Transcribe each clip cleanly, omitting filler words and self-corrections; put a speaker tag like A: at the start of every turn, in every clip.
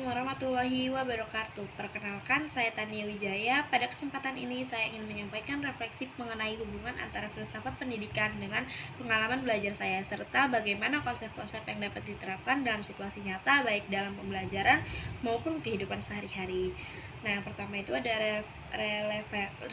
A: Assalamualaikum warahmatullahi wabarakatuh. Perkenalkan, saya Tania Wijaya. Pada kesempatan ini saya ingin menyampaikan refleksi mengenai hubungan antara filsafat pendidikan dengan pengalaman belajar saya, serta bagaimana konsep-konsep yang dapat diterapkan dalam situasi nyata baik dalam pembelajaran maupun kehidupan sehari-hari. Nah, yang pertama itu ada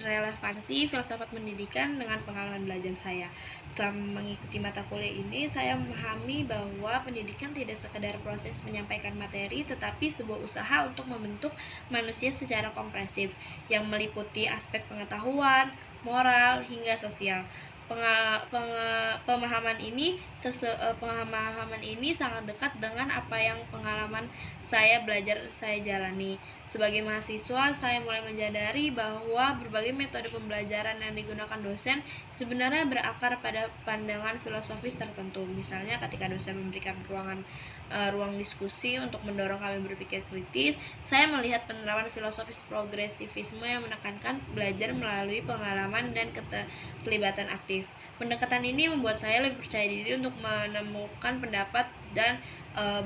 A: relevansi filsafat pendidikan dengan pengalaman belajar saya. Selama mengikuti mata kuliah ini, saya memahami bahwa pendidikan tidak sekedar proses menyampaikan materi, tetapi sebuah usaha untuk membentuk manusia secara komprehensif yang meliputi aspek pengetahuan, moral, hingga sosial. Pemahaman ini sangat dekat dengan apa yang pengalaman saya jalani. Sebagai mahasiswa, saya mulai menyadari bahwa berbagai metode pembelajaran yang digunakan dosen sebenarnya berakar pada pandangan filosofis tertentu. Misalnya ketika dosen memberikan ruang diskusi untuk mendorong kami berpikir kritis, saya melihat penerapan filosofis progresivisme yang menekankan belajar melalui pengalaman dan keterlibatan aktif. Pendekatan ini membuat saya lebih percaya diri untuk menemukan pendapat dan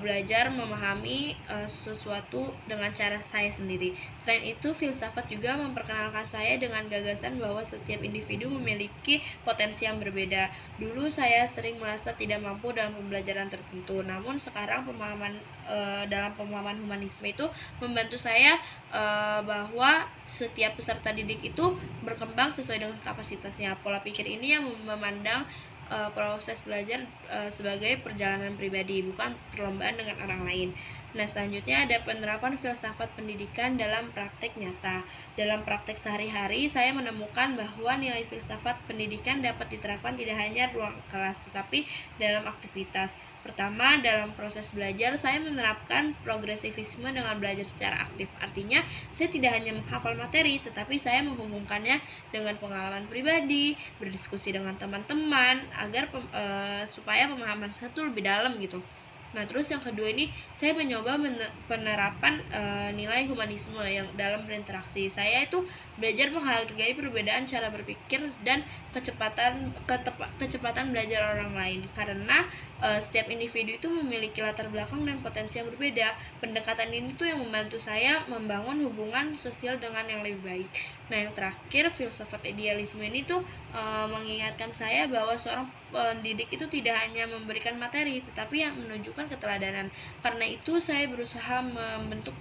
A: belajar memahami sesuatu dengan cara saya sendiri. Selain itu, filsafat juga memperkenalkan saya dengan gagasan bahwa setiap individu memiliki potensi yang berbeda. Dulu saya sering merasa tidak mampu dalam pembelajaran tertentu, namun sekarang dalam pemahaman humanisme itu membantu saya bahwa setiap peserta didik itu berkembang sesuai dengan kapasitasnya. Pola pikir ini yang memandang proses belajar sebagai perjalanan pribadi, bukan perlombaan dengan orang lain. Nah, selanjutnya ada penerapan filsafat pendidikan dalam praktek nyata. Dalam praktek sehari-hari, saya menemukan bahwa nilai filsafat pendidikan dapat diterapkan tidak hanya ruang kelas, tetapi dalam aktivitas. Pertama, dalam proses belajar, saya menerapkan progresivisme dengan belajar secara aktif. Artinya, saya tidak hanya menghafal materi, tetapi saya menghubungkannya dengan pengalaman pribadi, berdiskusi dengan teman-teman, agar supaya pemahaman saya tuh lebih dalam gitu. Nah, terus yang kedua ini saya mencoba penerapan nilai humanisme yang dalam berinteraksi. Saya itu belajar menghargai perbedaan cara berpikir dan kecepatan belajar orang lain, karena setiap individu itu memiliki latar belakang dan potensi yang berbeda. Pendekatan ini tuh yang membantu saya membangun hubungan sosial dengan yang lebih baik. Nah, yang terakhir, filsafat idealisme ini tuh mengingatkan saya bahwa seorang pendidik itu tidak hanya memberikan materi, tetapi yang menunjukkan keteladanan. Karena itu saya berusaha membentuk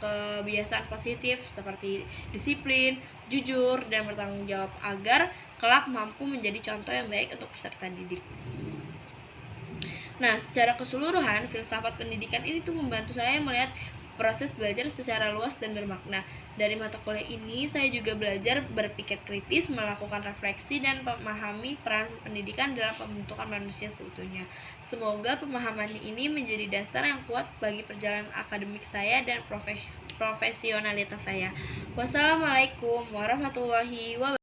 A: kebiasaan positif seperti disiplin, jujur, dan bertanggung jawab agar kelak mampu menjadi contoh yang baik untuk peserta didik. Nah, secara keseluruhan, filsafat pendidikan ini tuh membantu saya melihat proses belajar secara luas dan bermakna. Dari mata kuliah ini, saya juga belajar berpikir kritis, melakukan refleksi, dan memahami peran pendidikan dalam pembentukan manusia seutuhnya. Semoga pemahaman ini menjadi dasar yang kuat bagi perjalanan akademik saya dan profesionalitas saya. Wassalamualaikum warahmatullahi wabarakatuh.